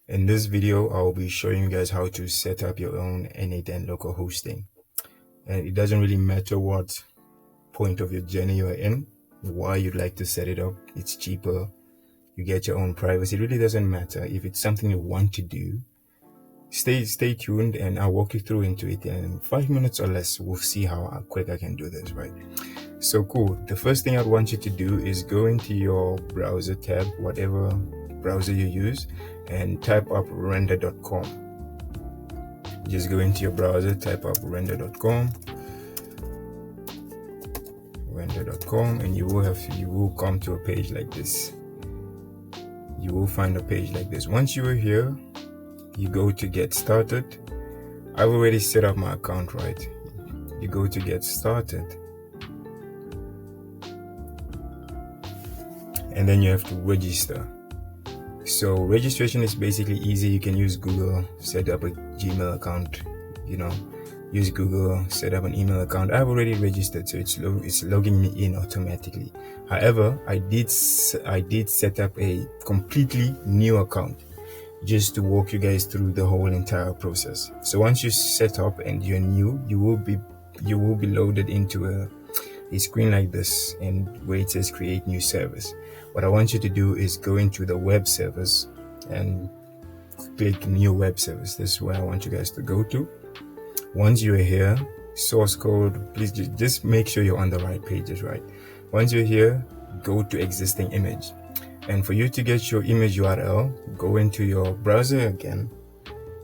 In this video, I'll be showing you guys how to set up your own N8N local hosting. And it doesn't really matter what point of your journey you're in, why you'd like to set it up. It's cheaper, you get your own privacy. It really doesn't matter. If it's something you want to do, stay tuned and I'll walk you through into it. And in 5 minutes or less, we'll see how quick I can do this, right? So cool. The first thing I'd want you to do is go into your browser tab, whatever browser you use, and type up render.com. Just go into your browser, type up render.com, and you will come to a page like this. You will find a page like this. Once you are here, you go to get started. I've already set up my account, right? You go to get started, and then you have to register. So registration is basically easy. You can use Google, set up a Gmail account, use Google, set up an email account. I've already registered, so it's logging me in automatically. However, I did set up a completely new account just to walk you guys through the whole entire process. So once you set up and you're new, you will be loaded into a screen like this, and where it says create new service. What I want you to do is go into the web service and click new web service. This is where I want you guys to go to. Once you're here, source code, please just make sure you're on the right pages, right? Once you're here, go to existing image. And for you to get your image URL, go into your browser again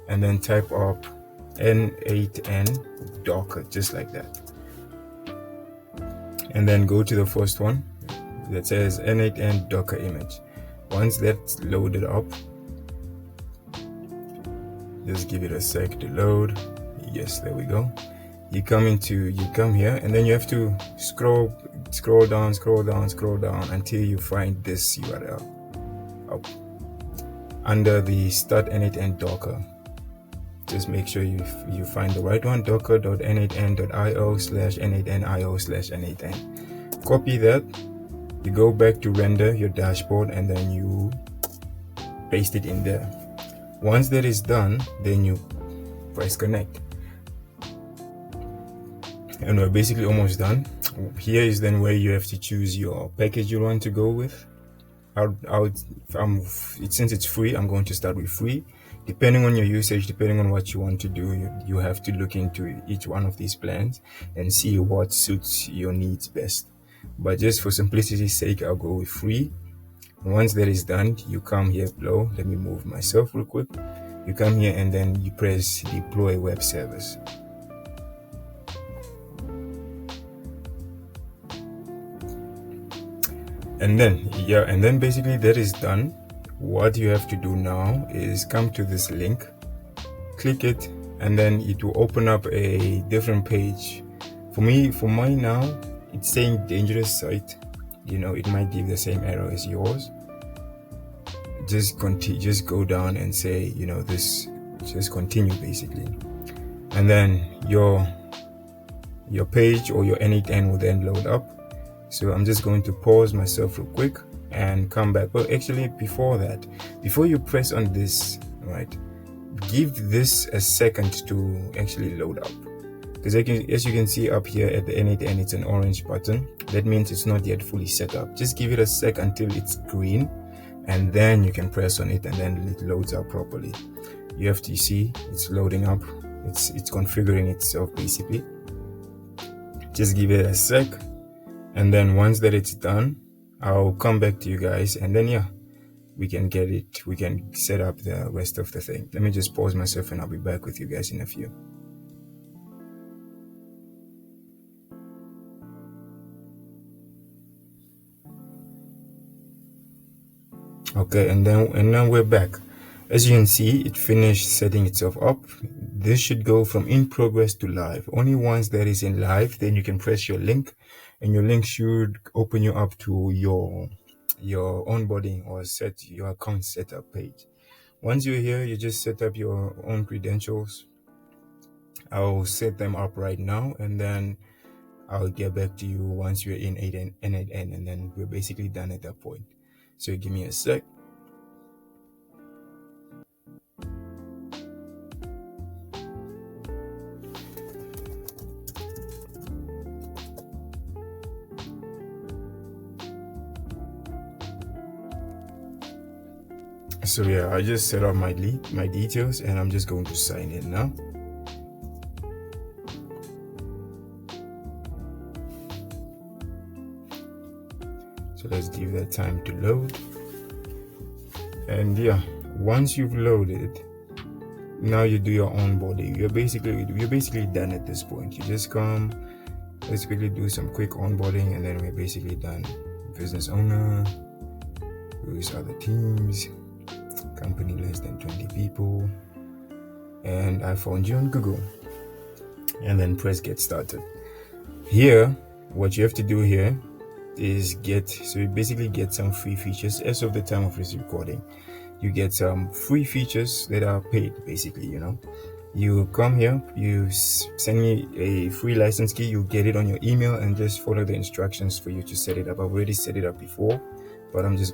and then type up N8N Docker, just like that. And then go to the first one that says N8N Docker image. Once that's loaded up, just give it a sec to load. Yes, there we go. You come here, and then you have to scroll down until you find this URL up under the start N8N Docker. Just make sure you find the right one, docker.n8n.io/n8nio/n8n. Copy that. You go back to render your dashboard, and then you paste it in there. Once that is done, then you press connect. And we're basically almost done. Here is then where you have to choose your package you want to go with. Since it's free, I'm going to start with free. Depending on your usage, depending on what you want to do, you have to look into each one of these plans and see what suits your needs best. But just for simplicity's sake, I'll go with free. Once that is done, you come here below. Let me move myself real quick. You come here and then you press deploy web service. And then basically that is done. What you have to do now is come to this link, click it, and then it will open up a different page. For mine now, it's saying dangerous site. It might give the same error as yours. Just go down and say, this, just continue basically. And then your page or your N8N will then load up. So I'm just going to pause myself real quick and come back. Well, actually, before you press on this, right, give this a second to actually load up. Because as you can see up here at the N8N, it's an orange button. That means it's not yet fully set up. Just give it a sec until it's green, and then you can press on it, and then it loads up properly. You have to see it's loading up. It's configuring itself basically. Just give it a sec. And then once that it's done, I'll come back to you guys, and then we can set up the rest of the thing. Let me just pause myself and I'll be back with you guys in a few. Okay, and now we're back. As you can see, it finished setting itself up. This should go from in progress to live. Only once that is in live, then you can press your link, and your link should open you up to your onboarding or set your account setup page. Once you're here, you just set up your own credentials. I'll set them up right now, and then I'll get back to you once you're in N8N, and then we're basically done at that point. So give me a sec. So yeah, I just set up my details, and I'm just going to sign in now. So let's give that time to load. And yeah, once you've loaded, now you do your onboarding. You're basically done at this point. You just come, let's quickly do some quick onboarding, and then we're basically done. Business owner, who's other teams, company less than 20 people, and I found you on Google. And then press get started. Here, what you have to do here is you basically get some free features. As of the time of this recording, you get some free features that are paid, basically. You come here, you send me a free license key, you get it on your email, and just follow the instructions for you to set it up. I've already set it up before, but I'm just going